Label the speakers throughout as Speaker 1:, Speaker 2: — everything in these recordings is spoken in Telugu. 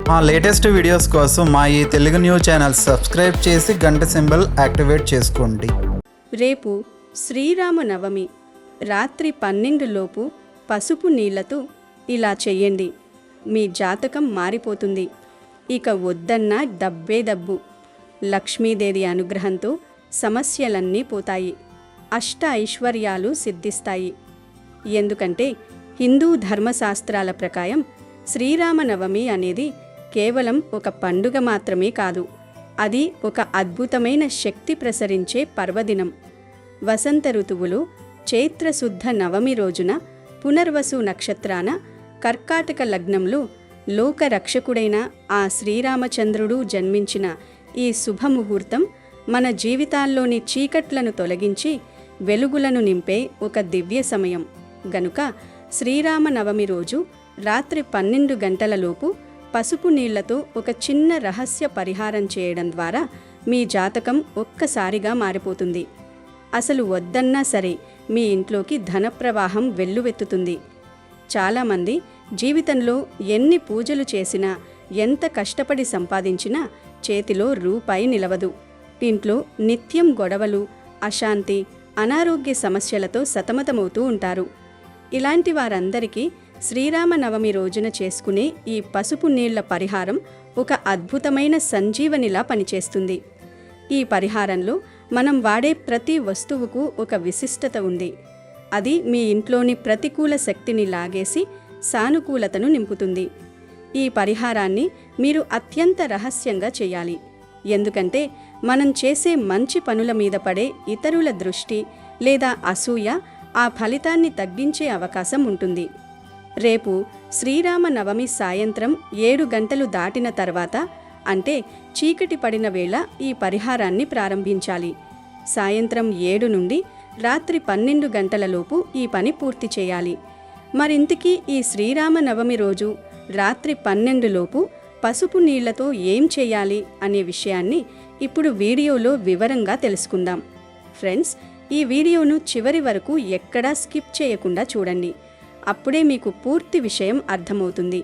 Speaker 1: మా లేటెస్ట్ వీడియోస్ కోసం మా ఈ తెలుగు న్యూస్ ఛానల్ సబ్స్క్రైబ్ చేసి గంట సింబల్ యాక్టివేట్ చేసుకోండి.
Speaker 2: రేపు శ్రీరామనవమి రాత్రి 12 లోపు పసుపు నీళ్లతో ఇలా చెయ్యండి. మీ జాతకం మారిపోతుంది. ఇక వద్దన్నా దబ్బే దబ్బు. లక్ష్మీదేవి అనుగ్రహంతో సమస్యలన్నీ పోతాయి. అష్ట ఐశ్వర్యాలు సిద్ధిస్తాయి. ఎందుకంటే హిందూ ధర్మశాస్త్రాల ప్రకారం శ్రీరామనవమి అనేది కేవలం ఒక పండుగ మాత్రమే కాదు, అది ఒక అద్భుతమైన శక్తి ప్రసరించే పర్వదినం. వసంత ఋతువులో చైత్రశుద్ధ నవమి రోజున పునర్వసు నక్షత్రాన కర్కాటక లగ్నంలో లోకరక్షకుడైన ఆ శ్రీరామచంద్రుడు జన్మించిన ఈ శుభముహూర్తం మన జీవితాల్లోని చీకట్లను తొలగించి వెలుగులను నింపే ఒక దివ్య సమయం గనుక శ్రీరామనవమి రోజు రాత్రి 12 గంటలలోపు పసుపు నీళ్లతో ఒక చిన్న రహస్య పరిహారం చేయడం ద్వారా మీ జాతకం ఒక్కసారిగా మారిపోతుంది. అసలు వద్దన్నా సరే మీ ఇంట్లోకి ధన ప్రవాహం వెల్లువెత్తుతుంది. చాలామంది జీవితంలో ఎన్ని పూజలు చేసినా, ఎంత కష్టపడి సంపాదించినా చేతిలో రూపాయి నిలవదు. ఇంట్లో నిత్యం గొడవలు, అశాంతి, అనారోగ్య సమస్యలతో సతమతమవుతూ ఉంటారు. ఇలాంటి వారందరికీ శ్రీరామనవమి రోజున చేసుకునే ఈ పసుపు నీళ్ల పరిహారం ఒక అద్భుతమైన సంజీవనిలా పనిచేస్తుంది. ఈ పరిహారంలో మనం వాడే ప్రతి వస్తువుకు ఒక విశిష్టత ఉంది. అది మీ ఇంట్లోని ప్రతికూల శక్తిని లాగేసి సానుకూలతను నింపుతుంది. ఈ పరిహారాన్ని మీరు అత్యంత రహస్యంగా చేయాలి. ఎందుకంటే మనం చేసే మంచి పనుల మీద పడే ఇతరుల దృష్టి లేదా అసూయ ఆ ఫలితాన్ని తగ్గించే అవకాశం ఉంటుంది. రేపు శ్రీరామనవమి సాయంత్రం 7 గంటలు దాటిన తర్వాత, అంటే చీకటి పడిన వేళ ఈ పరిహారాన్ని ప్రారంభించాలి. సాయంత్రం 7 నుండి రాత్రి 12 గంటలలోపు ఈ పని పూర్తి చేయాలి. మరింతకీ ఈ శ్రీరామనవమి రోజు రాత్రి 12 లోపు పసుపు నీళ్లతో ఏం చేయాలి అనే విషయాన్ని ఇప్పుడు వీడియోలో వివరంగా తెలుసుకుందాం. ఫ్రెండ్స్, ఈ వీడియోను చివరి వరకు ఎక్కడా స్కిప్ చేయకుండా చూడండి. అప్పుడే మీకు పూర్తి విషయం అర్థమవుతుంది.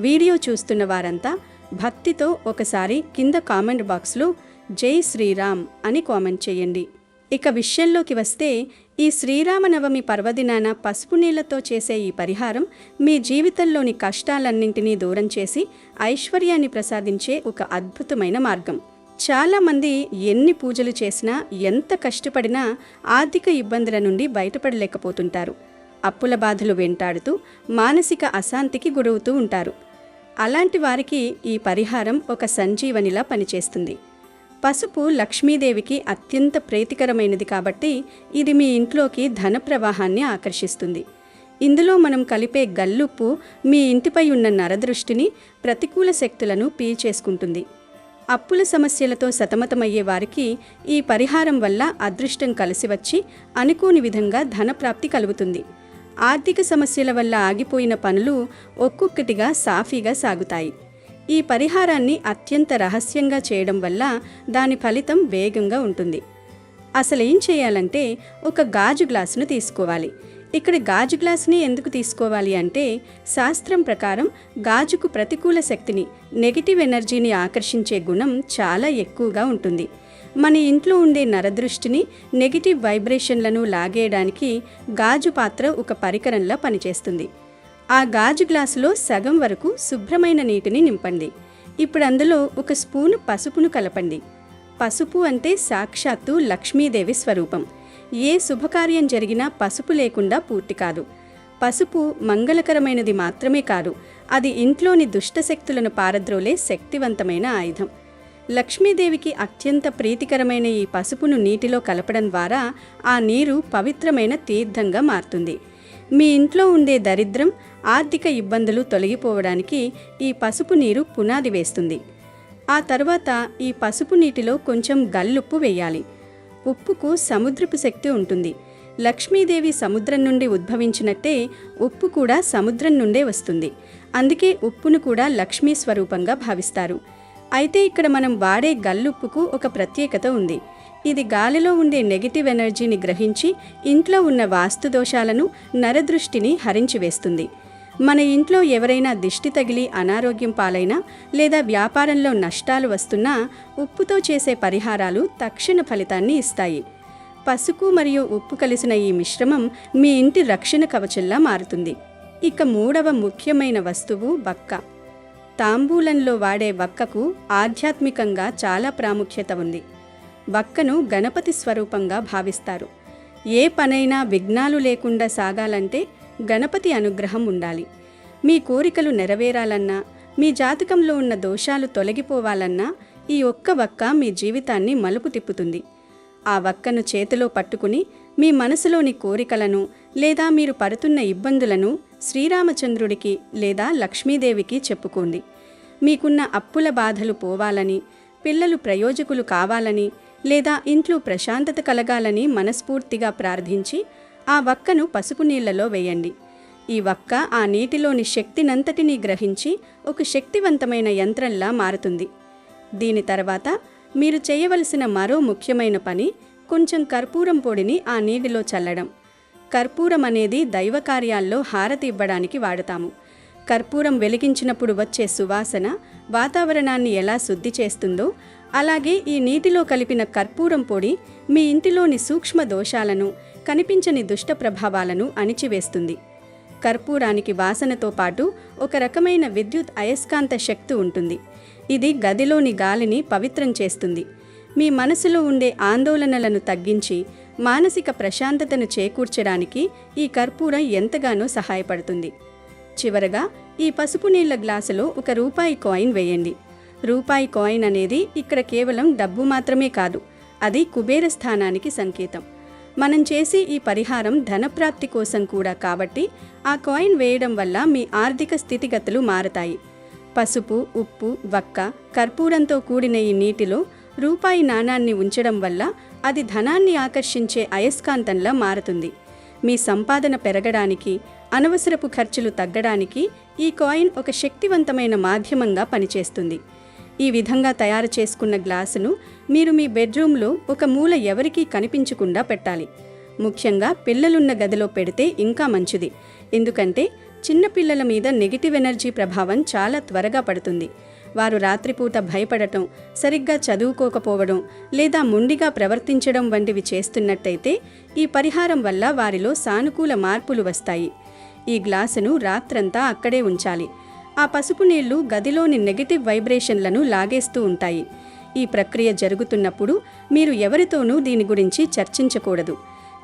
Speaker 2: వీడియో చూస్తున్న వారంతా భక్తితో ఒకసారి కింద కామెంట్ బాక్స్లో జై శ్రీరామ్ అని కామెంట్ చేయండి. ఇక విషయంలోకి వస్తే, ఈ శ్రీరామనవమి పర్వదినాన పసుపు నీళ్లతో చేసే ఈ పరిహారం మీ జీవితంలోని కష్టాలన్నింటినీ దూరం చేసి ఐశ్వర్యాన్ని ప్రసాదించే ఒక అద్భుతమైన మార్గం. చాలామంది ఎన్ని పూజలు చేసినా, ఎంత కష్టపడినా ఆర్థిక ఇబ్బందుల నుండి బయటపడలేకపోతుంటారు. అప్పుల బాధలు వెంటాడుతూ మానసిక అశాంతికి గురవుతూ ఉంటారు. అలాంటి వారికి ఈ పరిహారం ఒక సంజీవనిలా పనిచేస్తుంది. పసుపు లక్ష్మీదేవికి అత్యంత ప్రీతికరమైనది కాబట్టి ఇది మీ ఇంట్లోకి ధన ప్రవాహాన్ని ఆకర్షిస్తుంది. ఇందులో మనం కలిపే గల్లుప్పు మీ ఇంటిపై ఉన్న నరదృష్టిని, ప్రతికూల శక్తులను పీల్చేసుకుంటుంది. అప్పుల సమస్యలతో సతమతమయ్యే వారికి ఈ పరిహారం వల్ల అదృష్టం కలిసి వచ్చి అనుకోని విధంగా ధనప్రాప్తి కలుగుతుంది. ఆర్థిక సమస్యల వల్ల ఆగిపోయిన పనులు ఒక్కొక్కటిగా సాఫీగా సాగుతాయి. ఈ పరిహారాన్ని అత్యంత రహస్యంగా చేయడం వల్ల దాని ఫలితం వేగంగా ఉంటుంది. అసలేం చేయాలంటే, ఒక గాజు గ్లాసును తీసుకోవాలి. ఇక్కడ గాజు గ్లాసుని ఎందుకు తీసుకోవాలి అంటే, శాస్త్రం ప్రకారం గాజుకు ప్రతికూల శక్తిని, నెగిటివ్ ఎనర్జీని ఆకర్షించే గుణం చాలా ఎక్కువగా ఉంటుంది. మన ఇంట్లో ఉండే నరదృష్టిని, నెగిటివ్ వైబ్రేషన్లను లాగేయడానికి గాజు పాత్ర ఒక పరికరంలా పనిచేస్తుంది. ఆ గాజు గ్లాసులో సగం వరకు శుభ్రమైన నీటిని నింపండి. ఇప్పుడు అందులో ఒక స్పూను పసుపును కలపండి. పసుపు అంటే సాక్షాత్తు లక్ష్మీదేవి స్వరూపం. ఏ శుభకార్యం జరిగినా పసుపు లేకుండా పూర్తి కాదు. పసుపు మంగళకరమైనది మాత్రమే కాదు, అది ఇంట్లోని దుష్టశక్తులను పారద్రోలే శక్తివంతమైన ఆయుధం. లక్ష్మీదేవికి అత్యంత ప్రీతికరమైన ఈ పసుపును నీటిలో కలపడం ద్వారా ఆ నీరు పవిత్రమైన తీర్థంగా మారుతుంది. మీ ఇంట్లో ఉండే దరిద్రం, ఆర్థిక ఇబ్బందులు తొలగిపోవడానికి ఈ పసుపు నీరు పునాది వేస్తుంది. ఆ తర్వాత ఈ పసుపు నీటిలో కొంచెం గల్లుప్పు వేయాలి. ఉప్పుకు సముద్రపు శక్తి ఉంటుంది. లక్ష్మీదేవి సముద్రం నుండి ఉద్భవించినట్టే ఉప్పు కూడా సముద్రం నుండే వస్తుంది. అందుకే ఉప్పును కూడా లక్ష్మీ స్వరూపంగా భావిస్తారు. అయితే ఇక్కడ మనం వాడే గల్లుప్పుకు ఒక ప్రత్యేకత ఉంది. ఇది గాలిలో ఉండే నెగిటివ్ ఎనర్జీని గ్రహించి ఇంట్లో ఉన్న వాస్తు దోషాలను, నరదృష్టిని హరించివేస్తుంది. మన ఇంట్లో ఎవరైనా దిష్టి తగిలి అనారోగ్యం పాలైనా లేదా వ్యాపారంలో నష్టాలు వస్తున్నా ఉప్పుతో చేసే పరిహారాలు తక్షణ ఫలితాన్ని ఇస్తాయి. పసుపు మరియు ఉప్పు కలిసిన ఈ మిశ్రమం మీ ఇంటి రక్షణ కవచంలా మారుతుంది. ఇక మూడవ ముఖ్యమైన వస్తువు వక్క. తాంబూలంలో వాడే వక్కకు ఆధ్యాత్మికంగా చాలా ప్రాముఖ్యత ఉంది. వక్కను గణపతి స్వరూపంగా భావిస్తారు. ఏ పనైనా విఘ్నాలు లేకుండా సాగాలంటే గణపతి అనుగ్రహం ఉండాలి. మీ కోరికలు నెరవేరాలన్నా, మీ జాతకంలో ఉన్న దోషాలు తొలగిపోవాలన్నా ఈ ఒక్క వక్క మీ జీవితాన్ని మలుపు తిప్పుతుంది. ఆ వక్కను చేతిలో పట్టుకుని మీ మనసులోని కోరికలను లేదా మీరు పడుతున్న ఇబ్బందులను శ్రీరామచంద్రుడికి లేదా లక్ష్మీదేవికి చెప్పుకోండి. మీకున్న అప్పుల బాధలు పోవాలని, పిల్లలు ప్రయోజకులు కావాలని లేదా ఇంట్లో ప్రశాంతత కలగాలని మనస్ఫూర్తిగా ప్రార్థించి ఆ వక్కను పసుపు నీళ్లలో వేయండి. ఈ వక్క ఆ నీటిలోని శక్తినంతటినీ గ్రహించి ఒక శక్తివంతమైన యంత్రంలా మారుతుంది. దీని తర్వాత మీరు చేయవలసిన మరో ముఖ్యమైన పని కొంచెం కర్పూరం పొడిని ఆ నీటిలో చల్లడం. కర్పూరం అనేది దైవ కార్యాల్లో హారతి ఇవ్వడానికి వాడతాము. కర్పూరం వెలిగించినప్పుడు వచ్చే సువాసన వాతావరణాన్ని ఎలా శుద్ధి చేస్తుందో అలాగే ఈ నీటిలో కలిపిన కర్పూరం పొడి మీ ఇంటిలోని సూక్ష్మ దోషాలను, కనిపించని దుష్ట ప్రభావాలను అణిచివేస్తుంది. కర్పూరానికి వాసనతో పాటు ఒక రకమైన విద్యుత్ అయస్కాంత శక్తి ఉంటుంది. ఇది గదిలోని గాలిని పవిత్రం చేస్తుంది. మీ మనసులో ఉండే ఆందోళనలను తగ్గించి మానసిక ప్రశాంతతను చేకూర్చడానికి ఈ కర్పూరం ఎంతగానో సహాయపడుతుంది. చివరగా ఈ పసుపు నీళ్ల గ్లాసులో ఒక రూపాయి కాయిన్ వేయండి. రూపాయి కాయిన్ అనేది ఇక్కడ కేవలం డబ్బు మాత్రమే కాదు, అది కుబేర స్థానానికి సంకేతం. మనం చేసే ఈ పరిహారం ధనప్రాప్తి కోసం కూడా కాబట్టి ఆ కాయిన్ వేయడం వల్ల మీ ఆర్థిక స్థితిగతులు మారతాయి. పసుపు, ఉప్పు, వక్క, కర్పూరంతో కూడిన ఈ నీటిలో రూపాయి నాణాన్ని ఉంచడం వల్ల అది ధనాన్ని ఆకర్షించే అయస్కాంతంలా మారుతుంది. మీ సంపాదన పెరగడానికి, అనవసరపు ఖర్చులు తగ్గడానికి ఈ కాయిన్ ఒక శక్తివంతమైన మాధ్యమంగా పనిచేస్తుంది. ఈ విధంగా తయారు చేసుకున్న గ్లాసును మీరు మీ బెడ్రూమ్లో ఒక మూల ఎవరికీ కనిపించకుండా పెట్టాలి. ముఖ్యంగా పిల్లలున్న గదిలో పెడితే ఇంకా మంచిది. ఎందుకంటే చిన్నపిల్లల మీద నెగిటివ్ ఎనర్జీ ప్రభావం చాలా త్వరగా పడుతుంది. వారు రాత్రిపూట భయపడటం, సరిగ్గా చదువుకోకపోవడం లేదా మొండిగా ప్రవర్తించడం వంటివి చేస్తున్నట్టయితే ఈ పరిహారం వల్ల వారిలో సానుకూల మార్పులు వస్తాయి. ఈ గ్లాసును రాత్రంతా అక్కడే ఉంచాలి. ఆ పసుపు నీళ్లు గదిలోని నెగటివ్ వైబ్రేషన్లను లాగేస్తూ ఉంటాయి. ఈ ప్రక్రియ జరుగుతున్నప్పుడు మీరు ఎవరితోనూ దీని గురించి చర్చించకూడదు.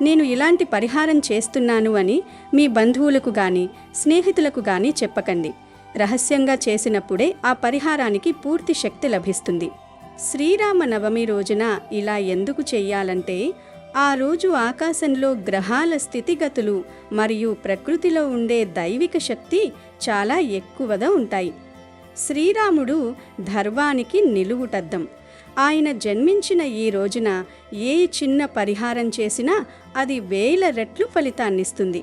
Speaker 2: నేను ఇలాంటి పరిహారం చేస్తున్నాను అని మీ బంధువులకు గాని, స్నేహితులకు గాని చెప్పకండి. రహస్యంగా చేసినప్పుడే ఆ పరిహారానికి పూర్తి శక్తి లభిస్తుంది. శ్రీరామ నవమి రోజున ఇలా ఎందుకు చెయ్యాలంటే ఆ రోజు ఆకాశంలో గ్రహాల స్థితిగతులు మరియు ప్రకృతిలో ఉండే దైవిక శక్తి చాలా ఎక్కువగా ఉంటాయి. శ్రీరాముడు ధర్వానికి నిలువుటద్దం. ఆయన జన్మించిన ఈ రోజున ఏ చిన్న పరిహారం చేసినా అది 1000 రెట్లు ఫలితాన్నిస్తుంది.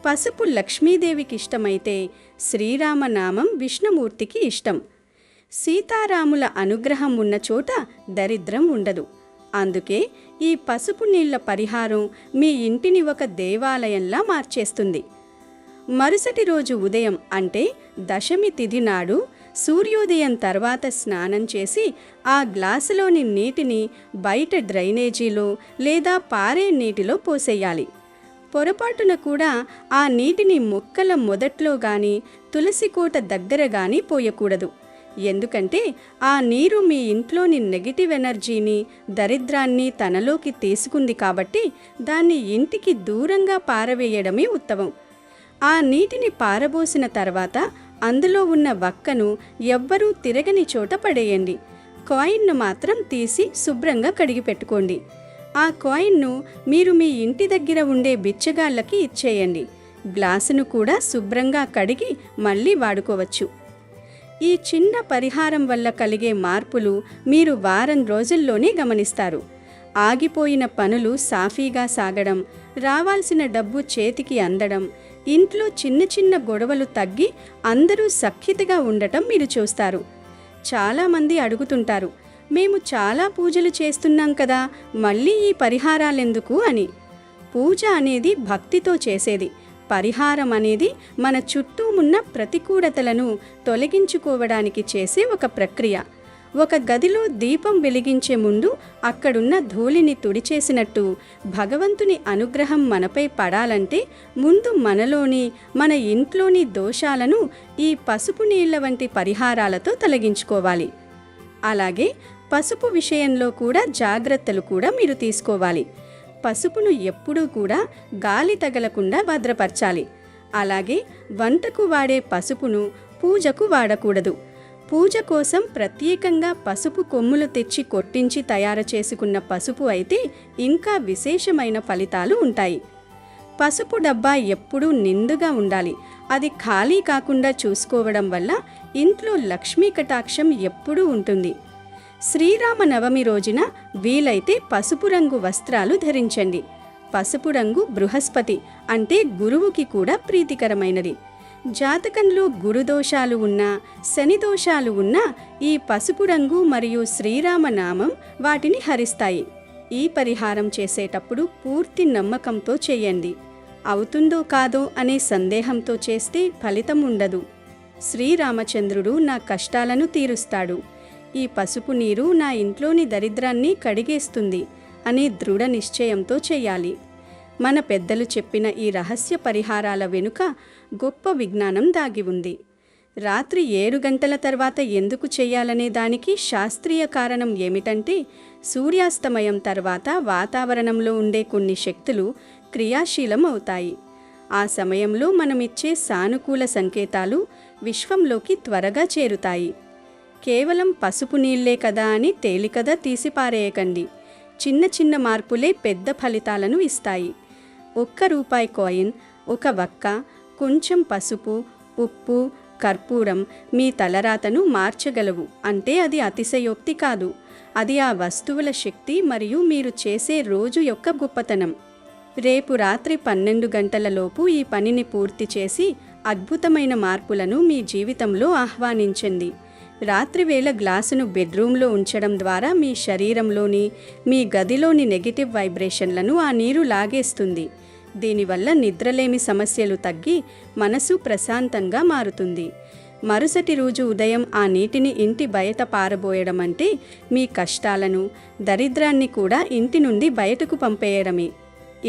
Speaker 2: పసుపు లక్ష్మీదేవికి ఇష్టమైతే శ్రీరామనామం విష్ణుమూర్తికి ఇష్టం. సీతారాముల అనుగ్రహం ఉన్న చోట దరిద్రం ఉండదు. అందుకే ఈ పసుపు నీళ్ల పరిహారం మీ ఇంటిని ఒక దేవాలయంలా మార్చేస్తుంది. మరుసటి రోజు ఉదయం అంటే దశమి తిథి నాడు సూర్యోదయం తర్వాత స్నానం చేసి ఆ గ్లాసులోని నీటిని బయట డ్రైనేజీలో లేదా పారే నీటిలో పోసేయాలి. పొరపాటున కూడా ఆ నీటిని మొక్కల మొదట్లో గాని, తులసి కోట దగ్గర గాని పోయకూడదు. ఎందుకంటే ఆ నీరు మీ ఇంట్లోని నెగిటివ్ ఎనర్జీని, దరిద్రాన్ని తనలోకి తీసుకుంది కాబట్టి దాన్ని ఇంటికి దూరంగా పారవేయడమే ఉత్తమం. ఆ నీటిని పారబోసిన తర్వాత అందులో ఉన్న వక్కను ఎవ్వరూ తిరగని చోట పడేయండి. కాయిన్ను మాత్రం తీసి శుభ్రంగా కడిగి పెట్టుకోండి. ఆ కాయిన్ను మీరు మీ ఇంటి దగ్గర ఉండే బిచ్చగాళ్ళకి ఇచ్చేయండి. గ్లాసును కూడా శుభ్రంగా కడిగి మళ్ళీ వాడుకోవచ్చు. ఈ చిన్న పరిహారం వల్ల కలిగే మార్పులు మీరు వారం రోజుల్లోనే గమనిస్తారు. ఆగిపోయిన పనులు సాఫీగా సాగడం, రావాల్సిన డబ్బు చేతికి అందడం, ఇంట్లో చిన్న చిన్న గొడవలు తగ్గి అందరూ సఖ్యతగా ఉండటం మీరు చూస్తారు. చాలామంది అడుగుతుంటారు, మేము చాలా పూజలు చేస్తున్నాం కదా, మళ్ళీ ఈ పరిహారాలెందుకు అని. పూజ అనేది భక్తితో చేసేది. పరిహారం అనేది మన చుట్టూ ఉన్న ప్రతికూలతలను తొలగించుకోవడానికి చేసే ఒక ప్రక్రియ. ఒక గదిలో దీపం వెలిగించే ముందు అక్కడున్న ధూళిని తుడిచేసినట్టు భగవంతుని అనుగ్రహం మనపై పడాలంటే ముందు మనలోని, మన ఇంట్లోని దోషాలను ఈ పసుపు నీళ్ల వంటి పరిహారాలతో తొలగించుకోవాలి. అలాగే పసుపు విషయంలో కూడా జాగ్రత్తలు కూడా మీరు తీసుకోవాలి. పసుపును ఎప్పుడూ కూడా గాలి తగలకుండా భద్రపరచాలి. అలాగే వంటకు వాడే పసుపును పూజకు వాడకూడదు. పూజ కోసం ప్రత్యేకంగా పసుపు కొమ్ములు తెచ్చి కొట్టించి తయారు చేసుకున్న పసుపు అయితే ఇంకా విశేషమైన ఫలితాలు ఉంటాయి. పసుపు డబ్బా ఎప్పుడూ నిండుగా ఉండాలి. అది ఖాళీ కాకుండా చూసుకోవడం వల్ల ఇంట్లో లక్ష్మీ కటాక్షం ఎప్పుడూ ఉంటుంది. శ్రీరామనవమి రోజున వీలైతే పసుపు రంగు వస్త్రాలు ధరించండి. పసుపు రంగు బృహస్పతి అంటే గురువుకి కూడా ప్రీతికరమైనది. జాతకంలో గురుదోషాలు ఉన్నా, శని దోషాలు ఉన్నా ఈ పసుపు రంగు మరియు శ్రీరామనామం వాటిని హరిస్తాయి. ఈ పరిహారం చేసేటప్పుడు పూర్తి నమ్మకంతో చేయండి. అవుతుందో కాదో అనే సందేహంతో చేస్తే ఫలితం ఉండదు. శ్రీరామచంద్రుడు నా కష్టాలను తీరుస్తాడు, ఈ పసుపు నీరు నా ఇంట్లోని దరిద్రాన్ని కడిగేస్తుంది అనే దృఢ నిశ్చయంతో చేయాలి. మన పెద్దలు చెప్పిన ఈ రహస్య పరిహారాల వెనుక గొప్ప విజ్ఞానం దాగి ఉంది. రాత్రి 7 గంటల తర్వాత ఎందుకు చేయాలనే దానికి శాస్త్రీయ కారణం ఏమిటంటే, సూర్యాస్తమయం తర్వాత వాతావరణంలో ఉండే కొన్ని శక్తులు క్రియాశీలం అవుతాయి. ఆ సమయంలో మనమిచ్చే సానుకూల సంకేతాలు విశ్వంలోకి త్వరగా చేరుతాయి. కేవలం పసుపు నీళ్లే కదా అని తేలికగా తీసిపారేయకండి. చిన్న చిన్న మార్పులే పెద్ద ఫలితాలను ఇస్తాయి. ₹1 కాయిన్, ఒక వక్క, కొంచెం పసుపు, ఉప్పు, కర్పూరం మీ తలరాతను మార్చగలవు. అంటే అది అతిశయోక్తి కాదు. అది ఆ వస్తువుల శక్తి మరియు మీరు చేసే రోజు యొక్క గొప్పతనం. రేపు రాత్రి 12 గంటలలోపు ఈ పనిని పూర్తి చేసి అద్భుతమైన మార్పులను మీ జీవితంలో ఆహ్వానించండి. రాత్రివేళ గ్లాసును బెడ్రూమ్లో ఉంచడం ద్వారా మీ శరీరంలోని, మీ గదిలోని నెగిటివ్ వైబ్రేషన్లను ఆ నీరు లాగేస్తుంది. దీనివల్ల నిద్రలేమి సమస్యలు తగ్గి మనసు ప్రశాంతంగా మారుతుంది. మరుసటి రోజు ఉదయం ఆ నీటిని ఇంటి బయట పారబోయడం అంటే మీ కష్టాలను, దరిద్రాన్ని కూడా ఇంటి నుండి బయటకు పంపేయడమే.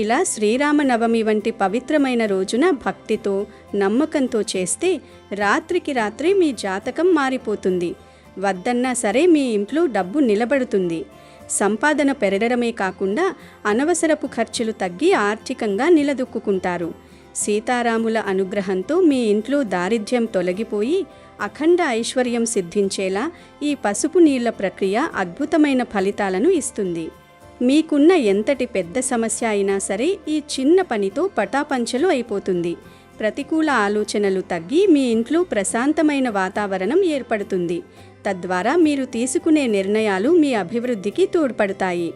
Speaker 2: ఇలా శ్రీరామనవమి వంటి పవిత్రమైన రోజున భక్తితో, నమ్మకంతో చేస్తే రాత్రికి రాత్రి మీ జాతకం మారిపోతుంది. వద్దన్నా సరే మీ ఇంట్లో డబ్బు నిలబడుతుంది. సంపాదన పెరగడమే కాకుండా అనవసరపు ఖర్చులు తగ్గి ఆర్థికంగా నిలదొక్కుంటారు. సీతారాముల అనుగ్రహంతో మీ ఇంట్లో దారిద్ర్యం తొలగిపోయి అఖండ ఐశ్వర్యం సిద్ధించేలా ఈ పసుపు నీళ్ల ప్రక్రియ అద్భుతమైన ఫలితాలను ఇస్తుంది. మీకున్న ఎంతటి పెద్ద సమస్య అయినా సరే ఈ చిన్న పనితో పటాపంచలు అయిపోతుంది. ప్రతికూల ఆలోచనలు తగ్గి మీ ఇంట్లో ప్రశాంతమైన వాతావరణం ఏర్పడుతుంది. తద్వారా మీరు తీసుకునే నిర్ణయాలు మీ అభివృద్ధికి తోడ్పడతాయి.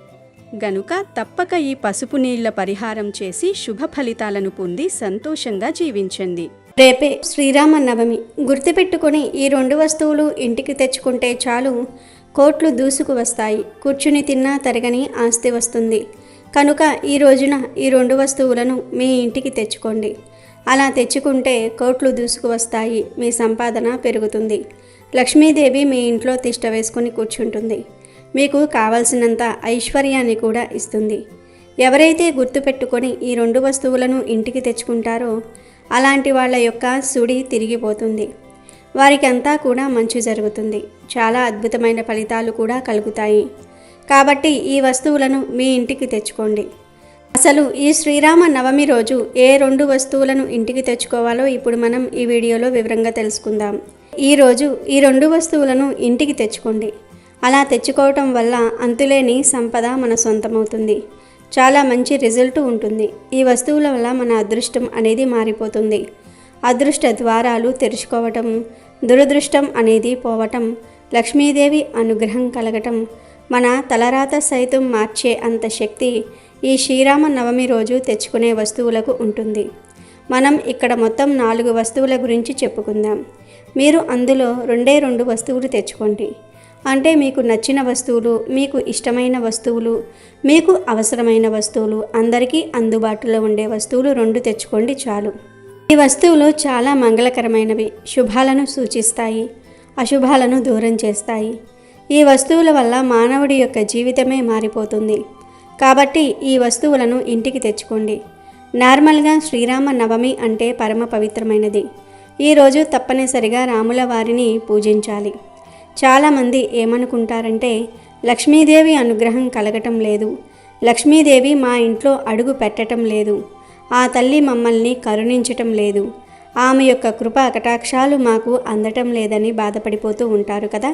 Speaker 2: గనుక తప్పక ఈ పసుపు నీళ్ల పరిహారం చేసి శుభ ఫలితాలను పొంది సంతోషంగా జీవించండి.
Speaker 3: రేపే శ్రీరామనవమి. గుర్తుపెట్టుకొని ఈ 2 వస్తువులు ఇంటికి తెచ్చుకుంటే చాలు, కోట్లు దూసుకు వస్తాయి. కూర్చుని తిన్నా తరగని ఆస్తి వస్తుంది. కనుక ఈ రోజున ఈ 2 వస్తువులను మీ ఇంటికి తెచ్చుకోండి. అలా తెచ్చుకుంటే కోట్లు దూసుకు వస్తాయి. మీ సంపాదన పెరుగుతుంది. లక్ష్మీదేవి మీ ఇంట్లో తిష్ట వేసుకుని కూర్చుంటుంది. మీకు కావలసినంత ఐశ్వర్యాన్ని కూడా ఇస్తుంది. ఎవరైతే గుర్తుపెట్టుకొని ఈ 2 వస్తువులను ఇంటికి తెచ్చుకుంటారో అలాంటి వాళ్ళ యొక్క సుడి తిరిగిపోతుంది. వారికి అంతా కూడా మంచి జరుగుతుంది. చాలా అద్భుతమైన ఫలితాలు కూడా కలుగుతాయి. కాబట్టి ఈ వస్తువులను మీ ఇంటికి తెచ్చుకోండి. అసలు ఈ శ్రీరామ నవమి రోజు ఏ 2 వస్తువులను ఇంటికి తెచ్చుకోవాలో ఇప్పుడు మనం ఈ వీడియోలో వివరంగా తెలుసుకుందాం. ఈరోజు ఈ 2 వస్తువులను ఇంటికి తెచ్చుకోండి. అలా తెచ్చుకోవటం వల్ల అంతులేని సంపద మన సొంతమవుతుంది. చాలా మంచి రిజల్ట్ ఉంటుంది. ఈ వస్తువుల వల్ల మన అదృష్టం అనేది మారిపోతుంది. అదృష్ట ద్వారాలు తెరుచుకోవటం, దురదృష్టం అనేది పోవటం, లక్ష్మీదేవి అనుగ్రహం కలగటం, మన తలరాత సైతం మార్చే అంత శక్తి ఈ శ్రీరామ నవమి రోజు తెచ్చుకునే వస్తువులకు ఉంటుంది. మనం ఇక్కడ మొత్తం 4 వస్తువుల గురించి చెప్పుకుందాం. మీరు అందులో 2 వస్తువులు తెచ్చుకోండి. అంటే మీకు నచ్చిన వస్తువులు, మీకు ఇష్టమైన వస్తువులు, మీకు అవసరమైన వస్తువులు, అందరికీ అందుబాటులో ఉండే వస్తువులు 2 తెచ్చుకోండి చాలు. ఈ వస్తువులు చాలా మంగళకరమైనవి, శుభాలను సూచిస్తాయి, అశుభాలను దూరం చేస్తాయి. ఈ వస్తువుల వల్ల మానవుడి యొక్క జీవితమే మారిపోతుంది. కాబట్టి ఈ వస్తువులను ఇంటికి తెచ్చుకోండి. నార్మల్గా శ్రీరామ నవమి అంటే పరమ పవిత్రమైనది. ఈరోజు తప్పనిసరిగా రాముల వారిని పూజించాలి. చాలామంది ఏమనుకుంటారంటే లక్ష్మీదేవి అనుగ్రహం కలగటం లేదు, లక్ష్మీదేవి మా ఇంట్లో అడుగు పెట్టడం లేదు, ఆ తల్లి మమ్మల్ని కరుణించటం లేదు, ఆమె యొక్క కృపా కటాక్షాలు మాకు అందటం లేదని బాధపడిపోతూ ఉంటారు కదా.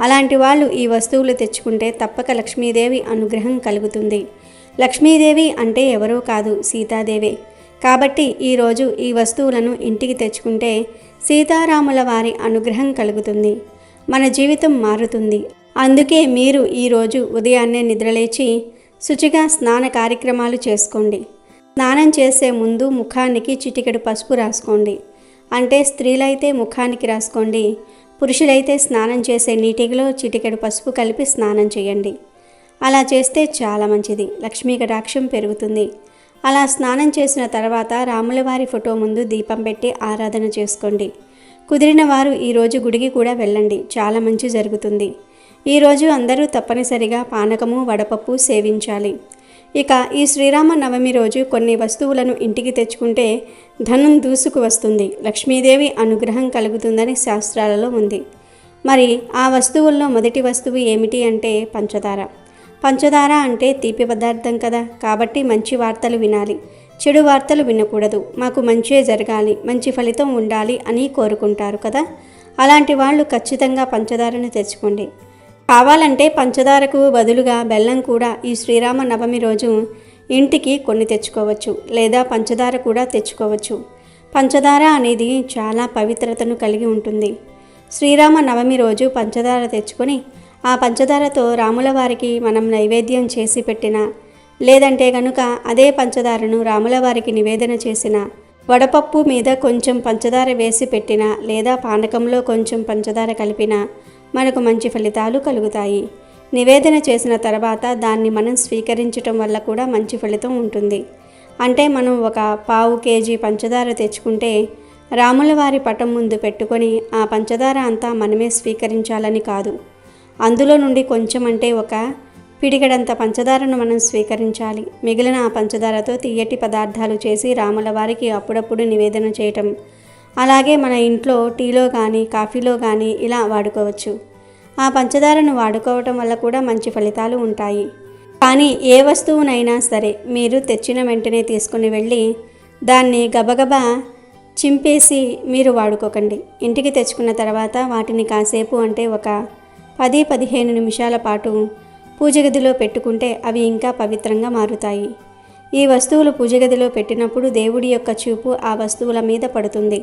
Speaker 3: అలాంటి వాళ్ళు ఈ వస్తువులు తెచ్చుకుంటే తప్పక లక్ష్మీదేవి అనుగ్రహం కలుగుతుంది. లక్ష్మీదేవి అంటే ఎవరో కాదు, సీతాదేవే. కాబట్టి ఈరోజు ఈ వస్తువులను ఇంటికి తెచ్చుకుంటే సీతారాముల వారి అనుగ్రహం కలుగుతుంది, మన జీవితం మారుతుంది. అందుకే మీరు ఈరోజు ఉదయాన్నే నిద్రలేచి శుచిగా స్నాన కార్యక్రమాలు చేసుకోండి. స్నానం చేసే ముందు ముఖానికి చిటికెడు పసుపు రాసుకోండి. అంటే స్త్రీలైతే ముఖానికి రాసుకోండి, పురుషులైతే స్నానం చేసే నీటిలో చిటికెడు పసుపు కలిపి స్నానం చేయండి. అలా చేస్తే చాలా మంచిది, లక్ష్మీ కటాక్షం పెరుగుతుంది. అలా స్నానం చేసిన తర్వాత రాములవారి ఫోటో ముందు దీపం పెట్టి ఆరాధన చేసుకోండి. కుదిరిన వారు ఈరోజు గుడికి కూడా వెళ్ళండి, చాలా మంచి జరుగుతుంది. ఈరోజు అందరూ తప్పనిసరిగా పానకము, వడపప్పు సేవించాలి. ఇక ఈ శ్రీరామ నవమి రోజు కొన్ని వస్తువులను ఇంటికి తెచ్చుకుంటే ధనం దూసుకు వస్తుంది, లక్ష్మీదేవి అనుగ్రహం కలుగుతుందని శాస్త్రాలలో ఉంది. మరి ఆ వస్తువుల్లో మొదటి వస్తువు ఏమిటి అంటే పంచదార. పంచదార అంటే తీపి పదార్థం కదా, కాబట్టి మంచి వార్తలు వినాలి, చెడు వార్తలు వినకూడదు. మాకు మంచే జరగాలి, మంచి ఫలితం ఉండాలి అని కోరుకుంటారు కదా. అలాంటి వాళ్ళు ఖచ్చితంగా పంచదారను తెచ్చుకోండి. కావాలంటే పంచదారకు బదులుగా బెల్లం కూడా ఈ శ్రీరామ నవమి రోజు ఇంటికి కొన్ని తెచ్చుకోవచ్చు, లేదా పంచదార కూడా తెచ్చుకోవచ్చు. పంచదార అనేది చాలా పవిత్రతను కలిగి ఉంటుంది. శ్రీరామ నవమి రోజు పంచదార తెచ్చుకొని ఆ పంచదారతో రాముల వారికి మనం నైవేద్యం చేసి పెట్టిన, లేదంటే కనుక అదే పంచదారను రాముల వారికి నివేదన చేసిన, వడపప్పు మీద కొంచెం పంచదార వేసి పెట్టిన, లేదా పానకంలో కొంచెం పంచదార కలిపిన మనకు మంచి ఫలితాలు కలుగుతాయి. నివేదన చేసిన తర్వాత దాన్ని మనం స్వీకరించటం వల్ల కూడా మంచి ఫలితం ఉంటుంది. అంటే మనం ఒక పావు కేజీ పంచదార తెచ్చుకుంటే రాముల వారి పటం ముందు పెట్టుకొని ఆ పంచదార అంతా మనమే స్వీకరించాలని కాదు. అందులో నుండి కొంచెం అంటే ఒక పిడికెడంత పంచదారను మనం స్వీకరించాలి. మిగిలిన ఆ పంచదారతో తీయటి పదార్థాలు చేసి రాముల వారికి అప్పుడప్పుడు నివేదన చేయటం. అలాగే మన ఇంట్లో టీలో కానీ కాఫీలో కానీ ఇలా వాడుకోవచ్చు. ఆ పంచదారను వాడుకోవటం వల్ల కూడా మంచి ఫలితాలు ఉంటాయి. కానీ ఏ వస్తువునైనా సరే మీరు తెచ్చిన వెంటనే తీసుకుని వెళ్ళి దాన్ని గబగబా చింపేసి మీరు వాడుకోకండి. ఇంటికి తెచ్చుకున్న తర్వాత వాటిని కాసేపు అంటే ఒక 10-15 నిమిషాల పాటు పూజ గదిలో పెట్టుకుంటే అవి ఇంకా పవిత్రంగా మారుతాయి. ఈ వస్తువులు పూజ గదిలో పెట్టినప్పుడు దేవుడి యొక్క చూపు ఆ వస్తువుల మీద పడుతుంది.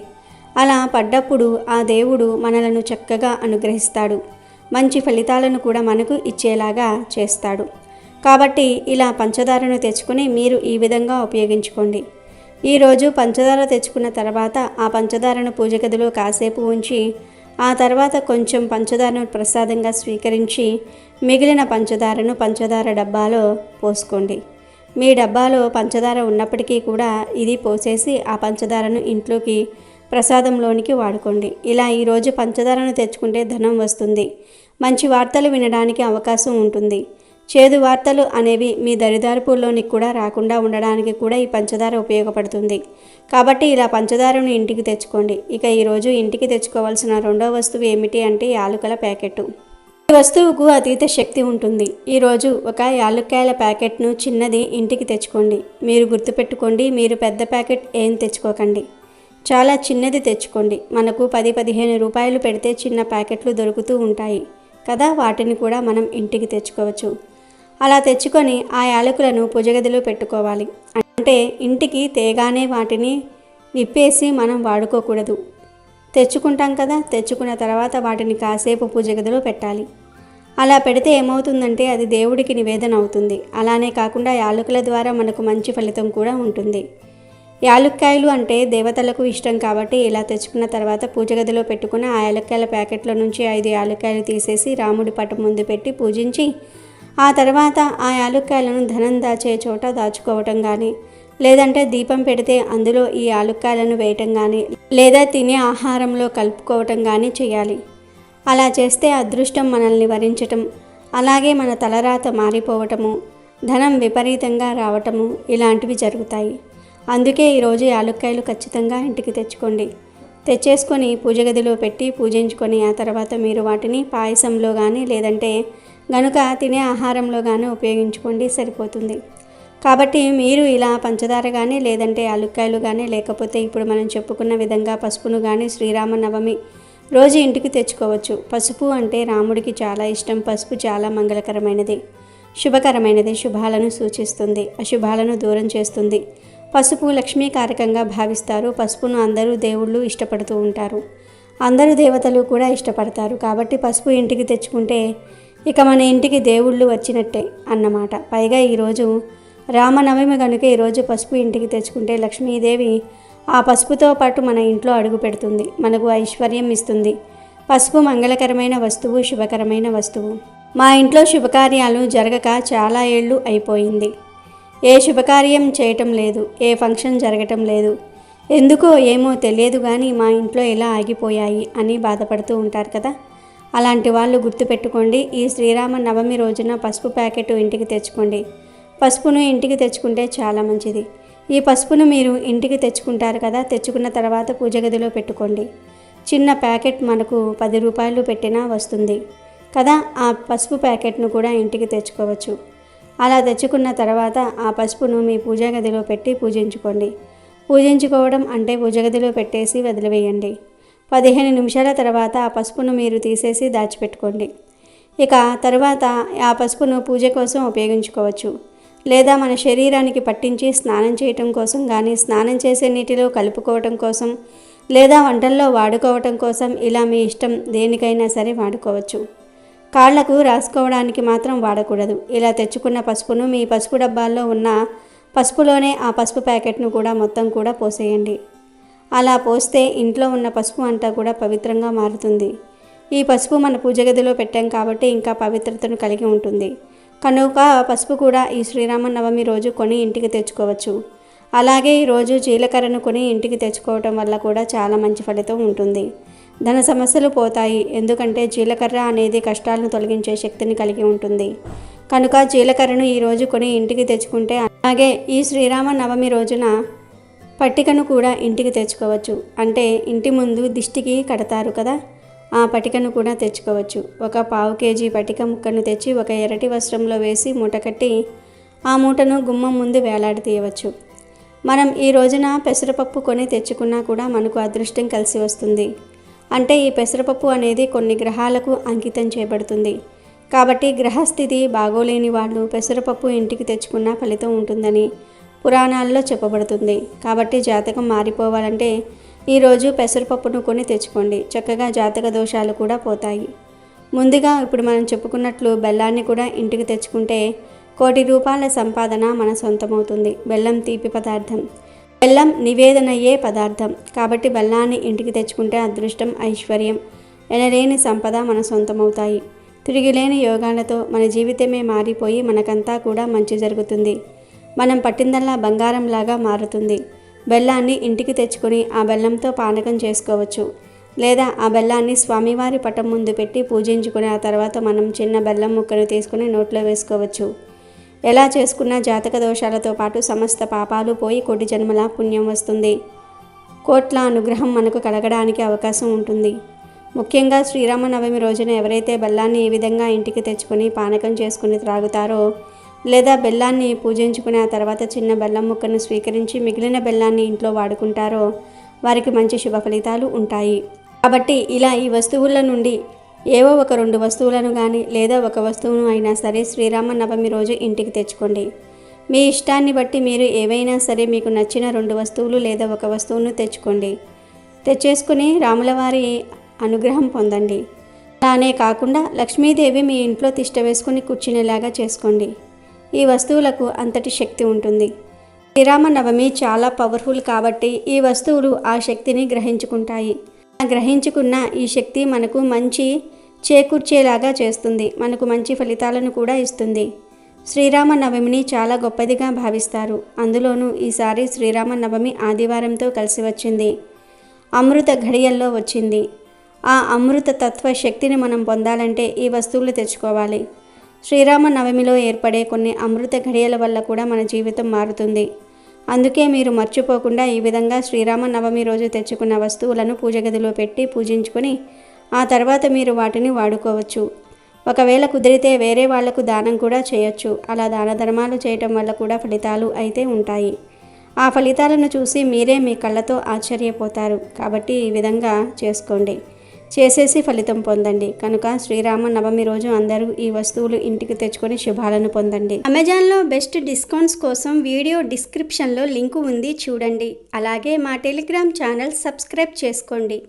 Speaker 3: అలా పడ్డప్పుడు ఆ దేవుడు మనలను చక్కగా అనుగ్రహిస్తాడు, మంచి ఫలితాలను కూడా మనకు ఇచ్చేలాగా చేస్తాడు. కాబట్టి ఇలా పంచదారను తెచ్చుకొని మీరు ఈ విధంగా ఉపయోగించుకోండి. ఈరోజు పంచదార తెచ్చుకున్న తర్వాత ఆ పంచదారను పూజ గదిలో కాసేపు ఉంచి ఆ తర్వాత కొంచెం పంచదారను ప్రసాదంగా స్వీకరించి మిగిలిన పంచదారను పంచదార డబ్బాలో పోసుకోండి. మీ డబ్బాలో పంచదార ఉన్నప్పటికీ కూడా ఇది పోసేసి ఆ పంచదారను ఇంట్లోకి ప్రసాదంలోనికి వాడుకోండి. ఇలా ఈరోజు పంచదారను తెచ్చుకుంటే ధనం వస్తుంది, మంచి వార్తలు వినడానికి అవకాశం ఉంటుంది. చేదు వార్తలు అనేవి మీ దరిదాపుల్లోనికి కూడా రాకుండా ఉండడానికి కూడా ఈ పంచదార ఉపయోగపడుతుంది. కాబట్టి ఇలా పంచదారను ఇంటికి తెచ్చుకోండి. ఇక ఈరోజు ఇంటికి తెచ్చుకోవాల్సిన రెండవ వస్తువు ఏమిటి అంటే యాలకుల ప్యాకెట్. ఈ వస్తువుకు అతీత శక్తి ఉంటుంది. ఈరోజు ఒక యాలక్కాయల ప్యాకెట్ను చిన్నది ఇంటికి తెచ్చుకోండి. మీరు గుర్తుపెట్టుకోండి, మీరు పెద్ద ప్యాకెట్ ఏం తెచ్చుకోకండి, చాలా చిన్నది తెచ్చుకోండి. మనకు 10-15 రూపాయలు పెడితే చిన్న ప్యాకెట్లు దొరుకుతూ ఉంటాయి కదా, వాటిని కూడా మనం ఇంటికి తెచ్చుకోవచ్చు. అలా తెచ్చుకొని ఆ యాలకులను పూజగదిలో పెట్టుకోవాలి. అంటే ఇంటికి తేగానే వాటిని విప్పేసి మనం వాడుకోకూడదు. తెచ్చుకుంటాం కదా, తెచ్చుకున్న తర్వాత వాటిని కాసేపు పూజగదిలో పెట్టాలి. అలా పెడితే ఏమవుతుందంటే అది దేవుడికి నివేదన అవుతుంది. అలానే కాకుండా యాలకుల ద్వారా మనకు మంచి ఫలితం కూడా ఉంటుంది. యాలుక్కాయలు అంటే దేవతలకు ఇష్టం కాబట్టి ఇలా తెచ్చుకున్న తర్వాత పూజ గదిలో పెట్టుకున్న ఆ యాలుక్కాయల ప్యాకెట్లో నుంచి 5 యాలుక్కాయలు తీసేసి రాముడి పటం ముందు పెట్టి పూజించి ఆ తర్వాత ఆ యాలుక్కాయలను ధనం దాచే చోట దాచుకోవటం కానీ, లేదంటే దీపం పెడితే అందులో ఈ యాలుక్కాయలను వేయటం కానీ, లేదా తినే ఆహారంలో కలుపుకోవటం కానీ చేయాలి. అలా చేస్తే అదృష్టం మనల్ని వరించటం, అలాగే మన తలరాత మారిపోవటము, ధనం విపరీతంగా రావటము ఇలాంటివి జరుగుతాయి. అందుకే ఈరోజు యాలుక్కాయలు ఖచ్చితంగా ఇంటికి తెచ్చుకోండి. తెచ్చేసుకొని పూజ గదిలో పెట్టి పూజించుకొని ఆ తర్వాత మీరు వాటిని పాయసంలో కానీ లేదంటే గనుక తినే ఆహారంలో కానీ ఉపయోగించుకోండి, సరిపోతుంది. కాబట్టి మీరు ఇలా పంచదార కానీ లేదంటే యాలుక్కాయలు కానీ లేకపోతే ఇప్పుడు మనం చెప్పుకున్న విధంగా పసుపును కానీ శ్రీరామనవమి రోజు ఇంటికి తెచ్చుకోవచ్చు. పసుపు అంటే రాముడికి చాలా ఇష్టం. పసుపు చాలా మంగళకరమైనది, శుభకరమైనది, శుభాలను సూచిస్తుంది, అశుభాలను దూరం చేస్తుంది. పసుపు లక్ష్మీకారకంగా భావిస్తారు. పసుపును అందరూ దేవుళ్ళు ఇష్టపడుతూ ఉంటారు, అందరూ దేవతలు కూడా ఇష్టపడతారు. కాబట్టి పసుపు ఇంటికి తెచ్చుకుంటే ఇక మన ఇంటికి దేవుళ్ళు వచ్చినట్టే అన్నమాట. పైగా ఈరోజు రామనవమి కనుక ఈరోజు పసుపు ఇంటికి తెచ్చుకుంటే లక్ష్మీదేవి ఆ పసుపుతో పాటు మన ఇంట్లో అడుగు పెడుతుంది, మనకు ఐశ్వర్యం ఇస్తుంది. పసుపు మంగళకరమైన వస్తువు, శుభకరమైన వస్తువు. మా ఇంట్లో శుభకార్యాలు జరగక చాలా ఏళ్ళు అయిపోయింది. ఏ శుభకార్యం చేయటం లేదు, ఏ ఫంక్షన్ జరగటం లేదు, ఎందుకో ఏమో తెలియదు కానీ మా ఇంట్లో ఇలా ఆగిపోయాయి అని బాధపడుతూ ఉంటారు కదా. అలాంటి వాళ్ళు గుర్తుపెట్టుకోండి, ఈ శ్రీరామ నవమి రోజున పసుపు ప్యాకెట్ ఇంటికి తెచ్చుకోండి. పసుపును ఇంటికి తెచ్చుకుంటే చాలా మంచిది. ఈ పసుపును మీరు ఇంటికి తెచ్చుకుంటారు కదా, తెచ్చుకున్న తర్వాత పూజ గదిలో పెట్టుకోండి. చిన్న ప్యాకెట్ మనకు 10 రూపాయలు పెట్టినా వస్తుంది కదా. ఆ పసుపు ప్యాకెట్ను కూడా ఇంటికి తెచ్చుకోవచ్చు. అలా తెచ్చుకున్న తర్వాత ఆ పసుపును మీ పూజా గదిలో పెట్టి పూజించుకోండి. పూజించుకోవడం అంటే పూజ గదిలో పెట్టేసి వదిలివేయండి. 15 నిమిషాల తర్వాత ఆ పసుపును మీరు తీసేసి దాచిపెట్టుకోండి. ఇక తర్వాత ఆ పసుపును పూజ కోసం ఉపయోగించుకోవచ్చు, లేదా మన శరీరానికి పట్టించి స్నానం చేయటం కోసం కానీ, స్నానం చేసే నీటిలో కలుపుకోవటం కోసం, లేదా వంటల్లో వాడుకోవటం కోసం, ఇలా మీ ఇష్టం దేనికైనా సరే వాడుకోవచ్చు. కాళ్లకు రాసుకోవడానికి మాత్రం వాడకూడదు. ఇలా తెచ్చుకున్న పసుపును మీ పసుపు డబ్బాల్లో ఉన్న పసుపులోనే ఆ పసుపు ప్యాకెట్ను కూడా మొత్తం కూడా పోసేయండి. అలా పోస్తే ఇంట్లో ఉన్న పసుపు అంతా కూడా పవిత్రంగా మారుతుంది. ఈ పసుపు మన పూజ గదిలో పెట్టాం కాబట్టి ఇంకా పవిత్రతను కలిగి ఉంటుంది. కనుక పసుపు కూడా ఈ శ్రీరామనవమి రోజు కొని ఇంటికి తెచ్చుకోవచ్చు. అలాగే ఈరోజు జీలకర్రను కొని ఇంటికి తెచ్చుకోవటం వల్ల కూడా చాలా మంచి ఫలితం ఉంటుంది. ధన సమస్యలు పోతాయి. ఎందుకంటే జీలకర్ర అనేది కష్టాలను తొలగించే శక్తిని కలిగి ఉంటుంది. కనుక జీలకర్రను ఈరోజు కొని ఇంటికి తెచ్చుకుంటే, అలాగే ఈ శ్రీరామనవమి రోజున పట్టికను కూడా ఇంటికి తెచ్చుకోవచ్చు. అంటే ఇంటి ముందు దిష్టికి కడతారు కదా, ఆ పటికను కూడా తెచ్చుకోవచ్చు. ఒక 1/4 కేజీ పటిక ముక్కను తెచ్చి ఒక ఎర్రటి వస్త్రంలో వేసి మూట కట్టి ఆ మూటను గుమ్మం ముందు వేలాడదీయవచ్చు. మనం ఈ రోజున పెసరపప్పు కొని తెచ్చుకున్నా కూడా మనకు అదృష్టం కలిసి వస్తుంది. అంటే ఈ పెసరపప్పు అనేది కొన్ని గ్రహాలకు అంకితం చేయబడుతుంది. కాబట్టి గ్రహస్థితి బాగోలేని వాళ్ళు పెసరపప్పు ఇంటికి తెచ్చుకున్న ఫలితం ఉంటుందని పురాణాల్లో చెప్పబడుతుంది. కాబట్టి జాతకం మారిపోవాలంటే ఈరోజు పెసరపప్పును కొని తెచ్చుకోండి. చక్కగా జాతక దోషాలు కూడా పోతాయి. ముందుగా ఇప్పుడు మనం చెప్పుకున్నట్లు బెల్లాన్ని కూడా ఇంటికి తెచ్చుకుంటే 1 కోటి రూపాయల సంపాదన మన సొంతమవుతుంది. బెల్లం తీపి పదార్థం, బెల్లం నివేదనయ్యే పదార్థం. కాబట్టి బెల్లాన్ని ఇంటికి తెచ్చుకుంటే అదృష్టం, ఐశ్వర్యం, ఎనలేని సంపద మన సొంతమవుతాయి. తిరిగిలేని యోగాలతో మన జీవితమే మారిపోయి మనకంతా కూడా మంచి జరుగుతుంది. మనం పట్టిందల్లా బంగారంలాగా మారుతుంది. బెల్లాన్ని ఇంటికి తెచ్చుకొని ఆ బెల్లంతో పానకం చేసుకోవచ్చు, లేదా ఆ బెల్లాన్ని స్వామివారి పటం ముందు పెట్టి పూజించుకుని ఆ తర్వాత మనం చిన్న బెల్లం ముక్కను తీసుకుని నోట్లో వేసుకోవచ్చు. ఎలా చేసుకున్న జాతక దోషాలతో పాటు సమస్త పాపాలు పోయి 1 కోటి జన్మల పుణ్యం వస్తుంది. కోట్ల అనుగ్రహం మనకు కలగడానికి అవకాశం ఉంటుంది. ముఖ్యంగా శ్రీరామనవమి రోజున ఎవరైతే బెల్లాన్ని ఈ విధంగా ఇంటికి తెచ్చుకొని పానకం చేసుకుని త్రాగుతారో, లేదా బెల్లాన్ని పూజించుకుని ఆ తర్వాత చిన్న బెల్లం ముక్కను స్వీకరించి మిగిలిన బెల్లాన్ని ఇంట్లో వాడుకుంటారో వారికి మంచి శుభ ఫలితాలు ఉంటాయి. కాబట్టి ఇలా ఈ వస్తువుల నుండి ఏవో ఒక 2 వస్తువులను కానీ లేదా ఒక వస్తువును అయినా సరే శ్రీరామనవమి రోజు ఇంటికి తెచ్చుకోండి. మీ ఇష్టాన్ని బట్టి మీరు ఏవైనా సరే మీకు నచ్చిన 2 వస్తువులు లేదా ఒక వస్తువును తెచ్చుకోండి. తెచ్చేసుకుని రాములవారి అనుగ్రహం పొందండి. అలానే కాకుండా లక్ష్మీదేవి మీ ఇంట్లో తిష్ట వేసుకుని కూర్చునేలాగా చేసుకోండి. ఈ వస్తువులకు అంతటి శక్తి ఉంటుంది. శ్రీరామనవమి చాలా పవర్ఫుల్ కాబట్టి ఈ వస్తువులు ఆ శక్తిని గ్రహించుకుంటాయి. గ్రహించుకున్న ఈ శక్తి మనకు మంచి చేకూర్చేలాగా చేస్తుంది, మనకు మంచి ఫలితాలను కూడా ఇస్తుంది. శ్రీరామనవమిని చాలా గొప్పదిగా భావిస్తారు. అందులోనూ ఈసారి శ్రీరామనవమి ఆదివారంతో కలిసి వచ్చింది. అమృత ఘడియల్లో వచ్చింది. ఆ అమృత తత్వ శక్తిని మనం పొందాలంటే ఈ వస్తువులు తెచ్చుకోవాలి. శ్రీరామనవమిలో ఏర్పడే కొన్ని అమృత ఘడియల వల్ల కూడా మన జీవితం మారుతుంది. అందుకే మీరు మర్చిపోకుండా ఈ విధంగా శ్రీరామనవమి రోజు తెచ్చుకున్న వస్తువులను పూజ గదిలో పెట్టి పూజించుకొని ఆ తర్వాత మీరు వాటిని వాడుకోవచ్చు. ఒకవేళ కుదిరితే వేరే వాళ్లకు దానం కూడా చేయొచ్చు. అలా దాన ధర్మాలు చేయటం వల్ల కూడా ఫలితాలు అయితే ఉంటాయి. ఆ ఫలితాలను చూసి మీరే మీ కళ్ళతో ఆశ్చర్యపోతారు. కాబట్టి ఈ విధంగా చేసుకోండి, చేసేసి ఫలితం పొందండి. కనుక శ్రీరామనవమి రోజు అందరూ ఈ వస్తువులు ఇంటికి తెచ్చుకొని శుభాలను పొందండి. అమెజాన్లో బెస్ట్ డిస్కౌంట్స్ కోసం వీడియో డిస్క్రిప్షన్లో లింకు ఉంది, చూడండి. అలాగే మా టెలిగ్రామ్ ఛానల్ సబ్స్క్రైబ్ చేసుకోండి.